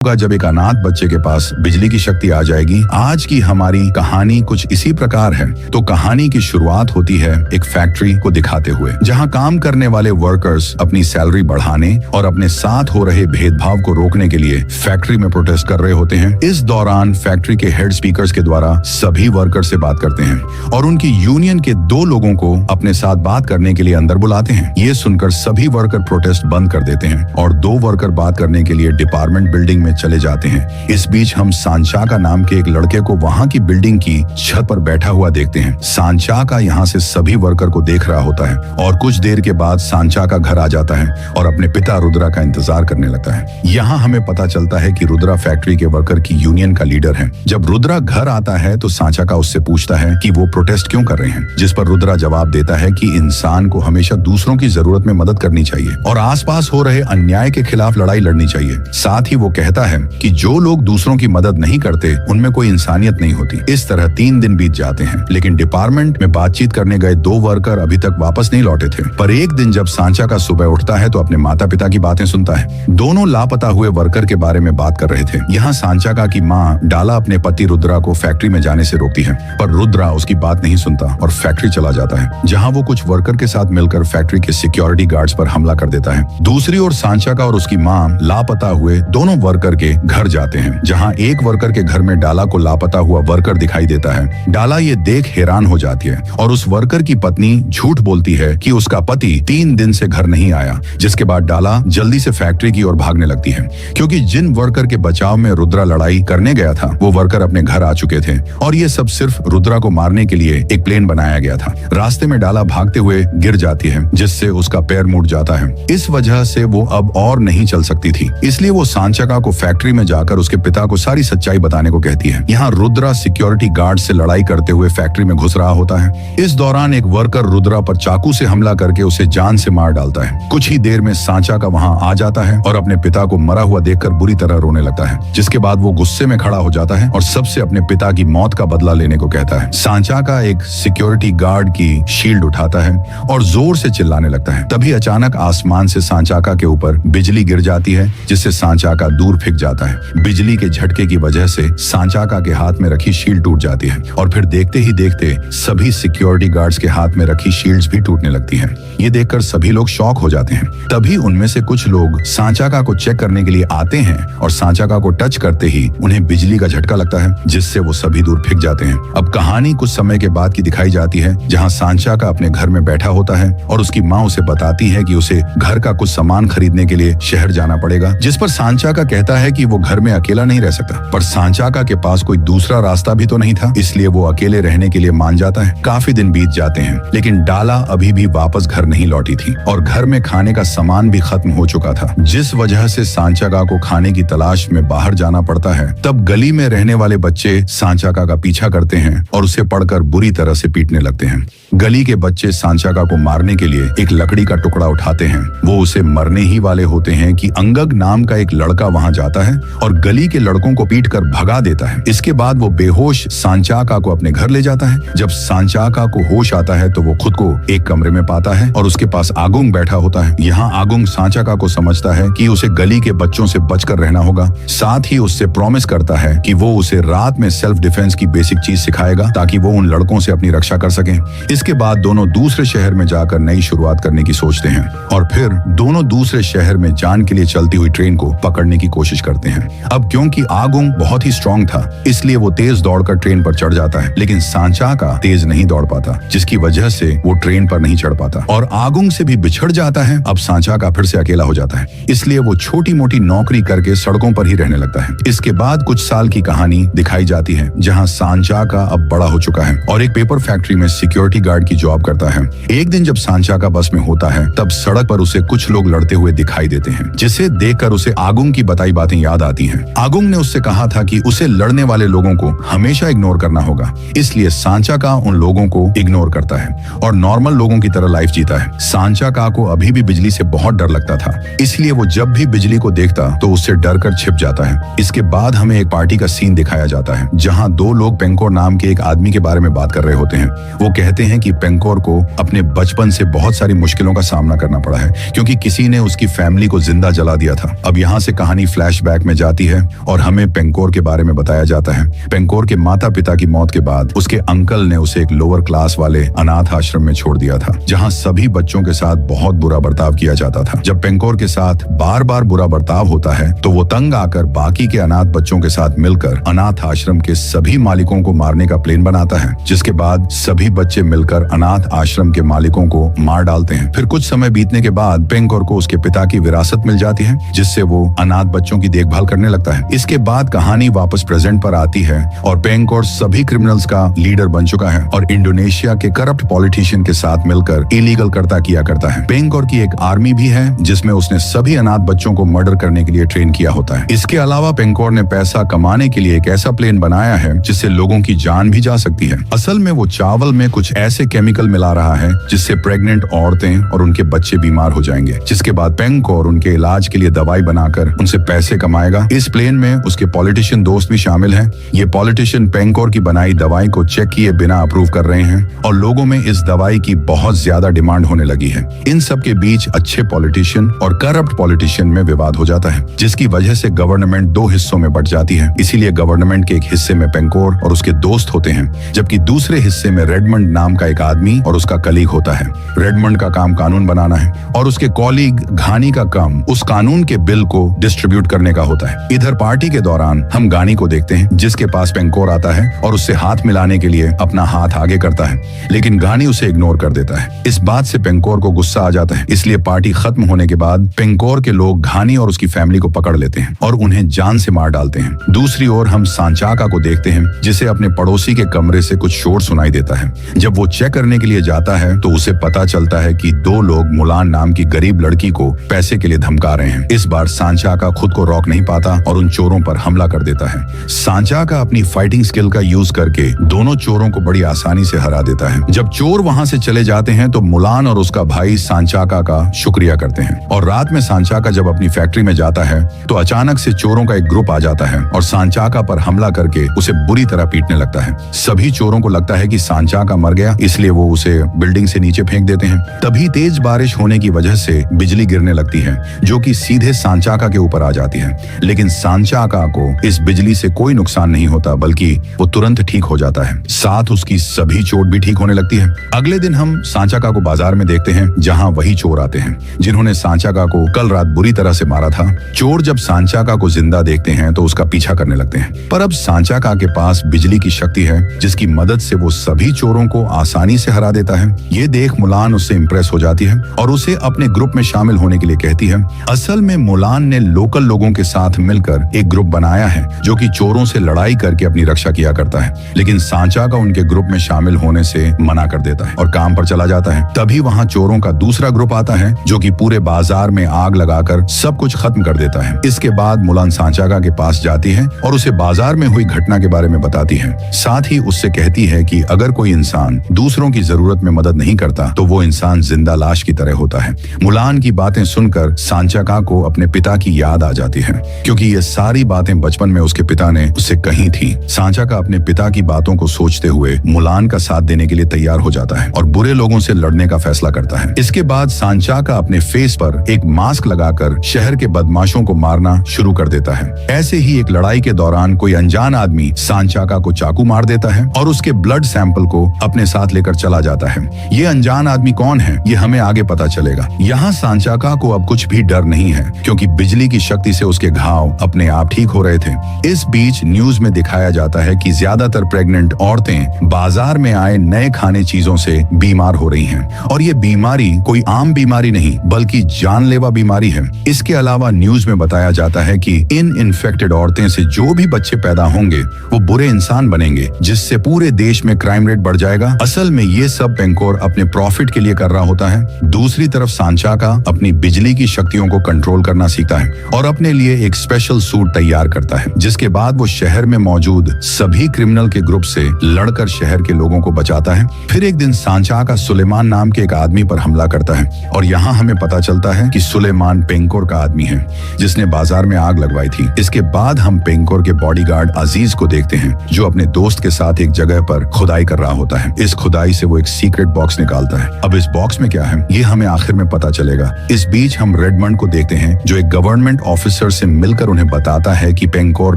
जब एक अनाथ बच्चे के पास बिजली की शक्ति आ जाएगी। आज की हमारी कहानी कुछ इसी प्रकार है। तो कहानी की शुरुआत होती है एक फैक्ट्री को दिखाते हुए, जहां काम करने वाले वर्कर्स अपनी सैलरी बढ़ाने और अपने साथ हो रहे भेदभाव को रोकने के लिए फैक्ट्री में प्रोटेस्ट कर रहे होते हैं। इस दौरान फैक्ट्री के हेड स्पीकर्स के द्वारा सभी वर्कर से बात करते हैं और उनकी यूनियन के 2 लोगों को अपने साथ बात करने के लिए अंदर बुलाते हैं। ये सुनकर सभी वर्कर प्रोटेस्ट बंद कर देते हैं और 2 वर्कर बात करने के लिए डिपार्टमेंट बिल्डिंग में चले जाते हैं। इस बीच हम सांचाका नाम के एक लड़के को वहां की बिल्डिंग की छत पर बैठा हुआ देखते हैं। सांचाका यहाँ से सभी वर्कर को देख रहा होता है और कुछ देर के बाद सांचाका घर आ जाता है और अपने पिता रुद्रा का इंतजार करने लगता है। यहाँ हमें पता चलता है कि रुद्रा फैक्ट्री के वर्कर की यूनियन का लीडर है। जब रुद्रा घर आता है तो सांचाका उससे पूछता है कि वो प्रोटेस्ट क्यों कर रहे हैं, जिस पर रुद्रा जवाब देता है कि इंसान को हमेशा दूसरों की जरूरत में मदद करनी चाहिए और आसपास हो रहे अन्याय के खिलाफ लड़ाई लड़नी चाहिए। साथ ही वो कहता है कि जो लोग दूसरों की मदद नहीं करते उनमें कोई इंसानियत नहीं होती। इस तरह 3 दिन बीत जाते हैं, लेकिन डिपार्टमेंट में बातचीत करने गए 2 वर्कर अभी तक वापस नहीं लौटे थे। पर एक दिन जब सांचाका सुबह उठता है तो अपने माता पिता की बातें सुनता है। दोनों लापता हुए वर्कर के बारे में बात कर रहे थे। यहाँ सांचाका की माँ डाला अपने पति रुद्रा को फैक्ट्री में जाने से रोकती है, पर रुद्रा उसकी बात नहीं सुनता और फैक्ट्री चला जाता है, जहाँ वो कुछ वर्कर के साथ मिलकर फैक्ट्री के सिक्योरिटी गार्ड्स पर हमला कर देता है। दूसरी ओर सांचाका और उसकी माँ लापता हुए दोनों वर्कर के घर जाते हैं, जहां एक वर्कर के घर में डाला को लापता हुआ वर्कर दिखाई देता है। डाला ये देख हैरान हो जाती है और उस वर्कर की पत्नी झूठ बोलती है कि उसका पति 3 दिन से घर नहीं आया, जिसके बाद डाला जल्दी से फैक्ट्री की ओर भागने लगती है, क्योंकि जिन वर्कर के बचाव में रुद्रा लड़ाई करने गया था वो वर्कर अपने घर आ चुके थे और ये सब सिर्फ रुद्रा को मारने के लिए एक प्लेन बनाया गया था। रास्ते में डाला भागते हुए गिर जाती है, जिससे उसका पैर मुड़ जाता है। इस वजह से वो अब और नहीं चल सकती थी, इसलिए वो सांचाका को फैक्ट्री में जाकर उसके पिता को सारी सच्चाई बताने को कहती है। यहाँ रुद्रा सिक्योरिटी गार्ड से लड़ाई करते हुए फैक्ट्री में घुस रहा होता है। इस दौरान एक वर्कर रुद्रा पर चाकू से हमला करके उसे जान से मार डालता है। कुछ ही देर में सांचाका वहाँ आ जाता है और अपने पिता को मरा हुआ देखकर बुरी तरह रोने लगता है, जिसके बाद वो गुस्से में खड़ा हो जाता है और सबसे अपने पिता की मौत का बदला लेने को कहता है। सांचाका एक सिक्योरिटी गार्ड की शील्ड उठाता है और जोर से चिल्लाने लगता है। तभी अचानक आसमान से सांचाका के ऊपर बिजली गिर जाती है, जिससे सांचाका दूर फेंक जाता है। बिजली के झटके की वजह से सांचाका के हाथ में रखी शील्ड टूट जाती है और फिर देखते ही देखते सभी सिक्योरिटी गार्ड्स के हाथ में रखी शील्ड्स भी टूटने लगती हैं। ये देखकर सभी लोग शॉक हो जाते हैं। तभी उनमें से कुछ लोग सांचाका को चेक करने के लिए आते हैं और सांचाका को टच करते ही उन्हें बिजली का झटका लगता है, जिससे वो सभी दूर फेंक जाते हैं। अब कहानी कुछ समय के बाद की दिखाई जाती है, जहाँ सांचाका अपने घर में बैठा होता है और उसकी माँ उसे बताती है कि उसे घर का कुछ सामान खरीदने के लिए शहर जाना पड़ेगा, जिस पर सांचाका कहता है कि वो घर में अकेला नहीं रह सकता। पर सांचाका के पास कोई दूसरा रास्ता भी तो नहीं था, इसलिए वो अकेले रहने के लिए मान जाता है। काफी दिन बीत जाते हैं, लेकिन डाला अभी भी वापस घर नहीं लौटी थी और घर में खाने का सामान भी खत्म हो चुका था, जिस वजह से सांचाका को खाने की तलाश में बाहर जाना पड़ता है। तब गली में रहने वाले बच्चे सांचाका का पीछा करते हैं और उसे पकड़कर बुरी तरह से पीटने लगते हैं। गली के बच्चे सांचाका को मारने के लिए एक लकड़ी का टुकड़ा उठाते हैं। वो उसे मरने ही वाले होते हैं कि अंगग नाम का एक लड़का वहां जाता है और गली के लड़कों को पीटकर भगा देता है। इसके बाद वो बेहोश सांचाका को अपने घर ले जाता है। जब सांचाका को होश आता है तो वो खुद को एक कमरे में पाता है और उसके पास आगुंग बैठा होता है। यहाँ आगुंग सांचाका को समझता है कि उसे गली के बच्चों से बचकर रहना होगा। साथ ही उससे प्रॉमिस करता है कि वो उसे रात में सेल्फ डिफेंस की बेसिक चीज सिखाएगा, ताकि वो उन लड़कों से अपनी रक्षा कर सके। इसके बाद दोनों दूसरे शहर में जाकर नई शुरुआत करने की सोचते हैं और फिर दोनों दूसरे शहर में जान के लिए चलती हुई ट्रेन को पकड़ने की कोशिश करते हैं। अब क्योंकि आगुंग बहुत ही स्ट्रांग था, इसलिए वो तेज दौड़कर ट्रेन पर चढ़ जाता है, लेकिन सांचाका तेज नहीं दौड़ पाता, जिसकी वजह से वो ट्रेन पर नहीं चढ़ पाता और आगुंग से भी बिछड़ जाता है। अब सांचाका फिर से अकेला हो जाता है, इसलिए वो छोटी मोटी नौकरी करके सड़कों पर ही रहने लगता है। इसके बाद कुछ साल की कहानी दिखाई जाती है, जहाँ सांचाका अब बड़ा हो चुका है और एक पेपर फैक्ट्री में सिक्योरिटी गार्ड की जॉब करता है। एक दिन जब सांचाका बस में होता है, तब सड़क पर उसे कुछ लोग लड़ते हुए दिखाई देते हैं, जिसे देखकर उसे आगुंग की बताई बातें याद आती हैं। आगुंग ने उससे कहा था कि उसे लड़ने वाले लोगों को हमेशा इग्नोर करना होगा, इसलिए सांचाका उन लोगों को इग्नोर करता है और नॉर्मल लोगों की तरह लाइफ जीता है। सांचाका को अभी भी बिजली से बहुत डर लगता था, इसलिए वो जब भी बिजली को देखता तो उससे डर कर छिप जाता है। इसके बाद हमें एक पार्टी का सीन दिखाया जाता है, जहाँ 2 लोग पेंकोर नाम के एक आदमी के बारे में बात कर रहे होते हैं। वो कहते हैं कि पेंकोर को अपने बचपन से बहुत सारी मुश्किलों का सामना करना पड़ा है, क्योंकि किसी ने उसकी फैमिली को जिंदा जला दिया था। अब यहाँ से कहानी फ्लैश फ्लैशबैक में जाती है और हमें पेंकोर के बारे में बताया जाता है। पेंकोर के माता पिता की मौत के बाद उसके अंकल ने उसे एक लोअर क्लास वाले अनाथ आश्रम में छोड़ दिया था, जहां सभी बच्चों के साथ बहुत बुरा बर्ताव किया जाता था। जब पेंकोर के साथ बार बार बुरा बर्ताव होता है तो वो तंग आकर बाकी के अनाथ बच्चों के साथ मिलकर अनाथ आश्रम के सभी मालिकों को मारने का प्लान बनाता है, जिसके बाद सभी बच्चे मिलकर अनाथ आश्रम के मालिकों को मार डालते हैं। फिर कुछ समय बीतने के बाद पेंकोर को उसके पिता की विरासत मिल जाती है, जिससे वो अनाथ बच्चों की देखभाल करने लगता है। इसके बाद कहानी वापस प्रेजेंट पर आती है और पेंकोर सभी क्रिमिनल्स का लीडर बन चुका है और इंडोनेशिया के करप्ट पॉलिटिशियन के साथ मिलकर इलीगल करता किया करता है। पेंकोर की एक आर्मी भी है जिसमें उसने सभी अनाथ बच्चों को मर्डर करने के लिए ट्रेन किया होता है। इसके अलावा पेंकोर ने पैसा कमाने के लिए एक ऐसा प्लेन बनाया है जिससे लोगों की जान भी जा सकती है। असल में वो चावल में कुछ ऐसे केमिकल मिला रहा है जिससे प्रेग्नेंट औरतें और उनके बच्चे बीमार हो जाएंगे, जिसके बाद पेंकोर उनके इलाज के लिए दवाई बनाकर उनसे पैसे कमाएगा। इस प्लेन में उसके पॉलिटिशियन दोस्त भी शामिल हैं। ये पॉलिटिशियन पेंकोर की बनाई दवाई को चेक किए बिना अप्रूव कर रहे हैं और लोगों में इस दवाई की बहुत ज्यादा डिमांड होने लगी है। इन सब के बीच अच्छे पॉलिटिशियन और करप्ट पॉलिटिशियन में विवाद हो जाता है, जिसकी वजह से गवर्नमेंट दो हिस्सों में बंट जाती है। इसीलिए गवर्नमेंट के एक हिस्से में पेंकोर और उसके दोस्त होते हैं, जबकि दूसरे हिस्से में रेडमंड नाम का एक आदमी और उसका कलीग होता है। रेडमंड का काम कानून बनाना है और उसके कॉलीग घानी का काम उस कानून के बिल को डिस्ट्रीब्यूट करने का होता है। इधर पार्टी के दौरान हम गानी को देखते हैं, जिसके पास पेंकोर आता है और उससे हाथ मिलाने के लिए अपना हाथ आगे करता है, लेकिन गानी उसे इग्नोर कर देता है। इस बात से पेंकोर को गुस्सा आ जाता है, इसलिए पार्टी खत्म होने के बाद पेंकोर के लोग घानी और उसकी फैमिली को पकड़ लेते हैं और उन्हें जान से मार डालते हैं। दूसरी ओर हम सांचाका को देखते हैं, जिसे अपने पड़ोसी के कमरे से कुछ शोर सुनाई देता है। जब वो चेक करने के लिए जाता है तो उसे पता चलता है कि दो लोग मुलान नाम की गरीब लड़की को पैसे के लिए धमका रहे हैं। इस बार सांचाका खुद को रोक नहीं पाता और उन चोरों पर हमला कर देता है। सांचाका अपनी फाइटिंग स्किल का यूज करके दोनों चोरों को बड़ी आसानी से हरा देता है। जब चोर वहां से चले जाते हैं तो मुलान और उसका भाई सांचाका का शुक्रिया करते हैं और रात में सांचाका जब अपनी फैक्ट्री में जाता है तो अचानक से चोरों का एक ग्रुप आ जाता है और सांचाका पर हमला करके उसे बुरी तरह पीटने लगता है। सभी चोरों को लगता है कि सांचाका मर गया, इसलिए वो उसे बिल्डिंग से नीचे फेंक देते हैं। तभी तेज बारिश होने की वजह से बिजली गिरने लगती है, जो कि सीधे सांचाका के ऊपर आ जाती है। लेकिन सांचाका को इस बिजली से कोई नुकसान नहीं होता, बल्कि वो तुरंत ठीक हो जाता है। साथ उसकी सभी चोट भी ठीक होने लगती है। अगले दिन हम सांचाका को बाजार में देखते हैं, जहाँ वही चोर आते हैं जिन्होंने सांचाका को कल रात बुरी तरह से मारा था। चोर जब सांचाका को जिंदा देखते हैं तो उसका पीछा करने लगते हैं, पर अब सांचाका के पास बिजली की शक्ति है जिसकी मदद से वो सभी चोरों को आसानी से हरा देता है। ये देख मुलान उससे इम्प्रेस हो जाती है और उसे अपने ग्रुप में शामिल होने के लिए कहती है। असल में मुलान ने लोकल लोगों के साथ मिलकर एक ग्रुप बनाया है जो कि चोरों से लड़ाई करके अपनी रक्षा किया करता है, लेकिन सांचाका उनके ग्रुप में शामिल होने से मना कर देता है और काम पर चला जाता है। तभी वहाँ चोरों का दूसरा ग्रुप आता है जो कि पूरे बाजार में आग लगाकर सब कुछ खत्म कर देता है। इसके बाद मुलान सांचाका के पास जाती है और उसे बाजार में हुई घटना के बारे में बताती है। साथ ही उससे कहती है कि अगर कोई इंसान दूसरों की जरूरत में मदद नहीं करता तो वो इंसान जिंदा लाश की तरह होता है। मुलान की बातें सुनकर सांचाका को अपने पिता की याद आ जाती है, क्योंकि ये सारी बातें बचपन में उसके पिता ने उससे कही थी। सांचाका अपने पिता की बातों को सोचते हुए मुलान का साथ देने के लिए तैयार हो जाता है और बुरे लोगों से लड़ने का फैसला करता है। इसके बाद सांचाका अपने फेस पर एक मास्क लगाकर शहर के बदमाशों को मारना शुरू कर देता है। ऐसे ही एक लड़ाई के दौरान कोई अनजान आदमी सांचाका को चाकू मार देता है और उसके ब्लड सैंपल को अपने साथ लेकर चला जाता है। ये अनजान आदमी कौन है ये हमें आगे पता चलेगा। यहाँ सांचाका को अब कुछ भी डर नहीं है, क्योंकि बिजली की शक्ति से उसके घाव अपने आप ठीक हो रहे थे। इस बीच न्यूज में दिखाया जाता है कि ज्यादातर प्रेग्नेंट औरतें बाजार में आए नए खाने चीजों से बीमार हो रही हैं और ये बीमारी कोई आम बीमारी नहीं बल्कि जानलेवा बीमारी है। इसके अलावा न्यूज में बताया जाता है कि इन इन्फेक्टेड औरतें से जो भी बच्चे पैदा होंगे वो बुरे इंसान बनेंगे, जिससे पूरे देश में क्राइम रेट बढ़ जाएगा। असल में ये सब पेंकोर अपने प्रॉफिट के लिए कर रहा होता है। दूसरी तरफ सांचाका अपनी बिजली की शक्तियों को कंट्रोल करना सीखता है और अपने लिए एक स्पेशल सूट तैयार करता है, जिसके बाद वो शहर में मौजूद सभी क्रिमिनल के ग्रुप से लड़कर शहर के लोगों को बचाता है। फिर एक दिन सांचाका सुलेमान नाम के एक आदमी पर हमला करता है और यहाँ हमें पता चलता है कि सुलेमान पेंकोर का आदमी है जिसने बाजार में आग लगवाई थी। इसके बाद हम पेंकोर के बॉडीगार्ड अजीज को देखते हैं जो अपने दोस्त के साथ एक जगह पर खुदाई कर रहा होता है। इस खुदाई से वो एक सीक्रेट बॉक्स निकालता है। अब इस बॉक्स में क्या है ये हमें आखिर में पता चलेगा। इस बीच हम रेडमंड को देखते हैं जो एक गवर्नमेंट ऑफिसर ऑफिसर से मिलकर उन्हें बताता है कि पेंकोर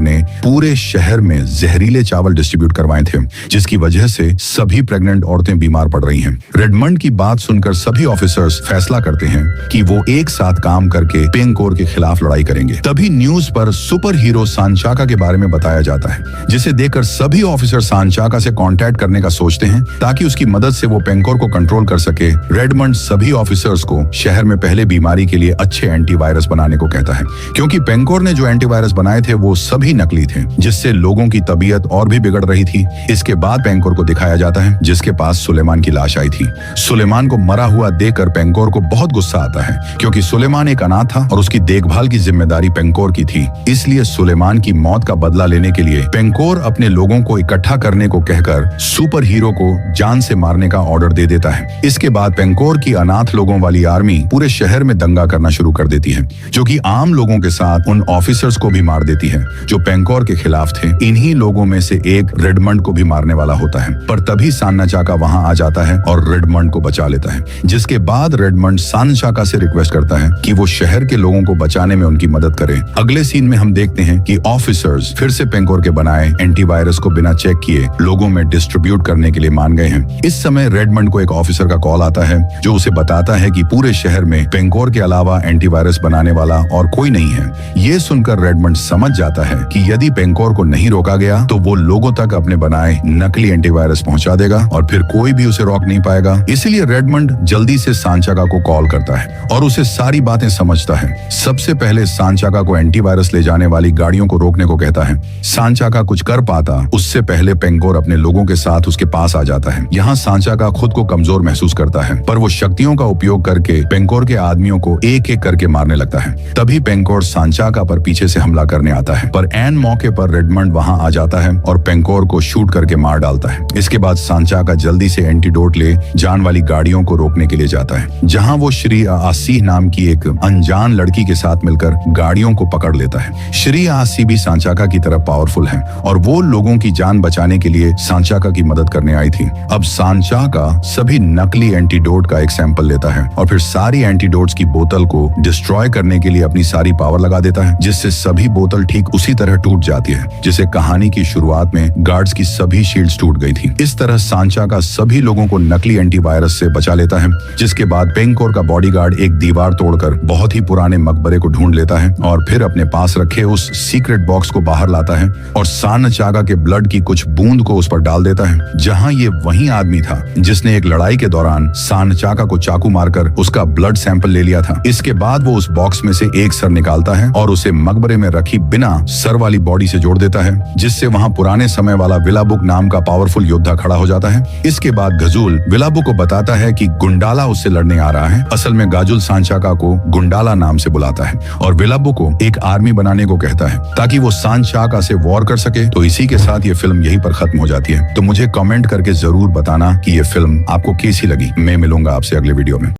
ने पूरे शहर में जहरीले चावल डिस्ट्रीब्यूट करवाए थे, जिसकी वजह से सभी प्रेग्नेंट औरतें बीमार पड़ रही हैं। रेडमंड की बात सुनकर सभी ऑफिसर्स फैसला करते हैं कि वो एक साथ काम करके पेंकोर के खिलाफ लड़ाई करेंगे। तभी न्यूज पर सुपर हीरो सांचाका के बारे में बताया जाता है, जिसे देखकर सभी ऑफिसर सांचाका से कांटेक्ट करने का सोचते हैं ताकि उसकी मदद से वो पेंकोर को कंट्रोल कर सके। रेडमंड सभी ऑफिसर्स को शहर में पहले बीमारी के लिए अच्छे एंटीवायरस बनाने को कहता है, क्योंकि पेंकोर ने जो एंटीवायरस बनाए थे वो सभी नकली थे, जिससे लोगों की तबीयत और भी बिगड़ रही थी। इसके बाद पेंकोर को दिखाया जाता है, जिसके पास सुलेमान की लाश आई थी। सुलेमान को मरा हुआ देखकर पेंकोर को बहुत गुस्सा आता है, क्योंकि सुलेमान एक अनाथ था और उसकी देखभाल की जिम्मेदारी पेंकोर की थी। इसलिए सुलेमान की मौत का बदला लेने के लिए पेंकोर अपने लोगों को इकट्ठा करने को कहकर सुपर हीरो को जान से मारने का ऑर्डर दे देता है। इसके बाद पेंकोर की अनाथ लोगों वाली आर्मी पूरे शहर में दंगा करना शुरू कर देती है, जो कि आम लोगों के साथ उन ऑफिसर्स को भी मार देती है जो पेंकोर के खिलाफ थे। इन्हीं लोगों में से एक रेडमंड को भी मारने वाला होता है, पर तभी सांचाका वहां आ जाता है और रेडमंड को बचा लेता है। जिसके बाद रेडमंड सांचाका से रिक्वेस्ट करता है कि वो शहर के लोगों को बचाने में उनकी मदद करे। अगले सीन में हम देखते हैं कि ऑफिसर्स फिर से पेंकोर के बनाए एंटीवायरस को बिना चेक किए लोगों में डिस्ट्रीब्यूट करने के लिए मान गए हैं। इस समय रेडमंड को एक ऑफिसर का कॉल आता है, जो उसे बताता है कि पूरे शहर में पेंकोर के अलावा एंटीवायरस बनाने वाला और कोई नहीं है। ये सुनकर रेडमंड समझ जाता है कि यदि पेंकोर को नहीं रोका गया तो वो लोगों तक अपने बनाए नकली एंटीवायरस पहुंचा देगा और फिर कोई भी उसे रोक नहीं पाएगा। इसीलिए रेडमंड जल्दी से सांचाका को कॉल करता है और उसे सारी बातें समझता है। सबसे पहले सांचाका को एंटीवायरस ले जाने वाली गाड़ियों को रोकने को कहता है। सांचाका कुछ कर पाता उससे पहले पेंकोर अपने लोगों के साथ उसके पास आ जाता है। यहाँ सांचाका खुद को कमजोर महसूस करता है, पर वो शक्तियों का उपयोग करके पेंकोर के आदमियों को एक एक करके मारने लगता है। तभी पेंकोर सांचाका पर पीछे से हमला करने आता है, पर एन मौके पर रेडमंड वहां आ जाता है और पेंकोर को शूट करके मार डालता है। इसके बाद सांचाका जल्दी से एंटीडोट ले जान वाली गाड़ियों को रोकने के लिए जाता है, जहां वो श्री आसी नाम की एक अनजान लड़की के साथ मिलकर गाड़ियों को पकड़ लेता है। श्री आसी भी सांचाका की तरह पावरफुल है और वो लोगों की जान बचाने के लिए सांचाका की मदद करने आई थी। अब सांचाका सभी नकली एंटीडोट का एक सैंपल लेता है और फिर सारी एंटीडोट्स की बोतल को डिस्ट्रॉय करने के लिए अपनी सारी पावर लगा देता है, जिससे सभी बोतल ठीक उसी तरह टूट जाती है जिसे कहानी की शुरुआत में गार्ड्स की सभी शील्ड्स टूट गई थी। इस तरह सांचाका सभी लोगों को नकली एंटीवायरस से बचा लेता है। जिसके बाद पेंकोर का बॉडीगार्ड एक दीवार तोड़कर बहुत ही पुराने मकबरे को ढूंढ लेता है और फिर अपने पास रखे उस सीक्रेट बॉक्स को बाहर लाता है और सांचाका के ब्लड की कुछ बूंद को उस पर डाल देता है, जहां ये वही आदमी था जिसने एक लड़ाई के दौरान सांचाका को चाकू मारकर उसका ब्लड सैंपल ले लिया था। इसके बाद वो उस बॉक्स में से एक सर निकालता है और उसे मकबरे में रखी बिना सर वाली बॉडी से जोड़ देता है, जिससे वहां पुराने समय वाला विलाबुक नाम का पावरफुल योद्धा खड़ा हो जाता है। इसके बाद गजुल विलाबुक को बताता है कि गुंडाला उससे लड़ने आ रहा है। असल में गाजुल सांचाका को गुंडाला नाम से बुलाता है और विलाबुक को एक आर्मी बनाने को कहता है ताकि वो सांचाका से वॉर कर सके। तो इसी के साथ ये फिल्म यहीं पर खत्म हो जाती है। तो मुझे कमेंट करके जरूर बताना कि ये फिल्म आपको कैसी लगी। मैं मिलूंगा आपसे अगले वीडियो में।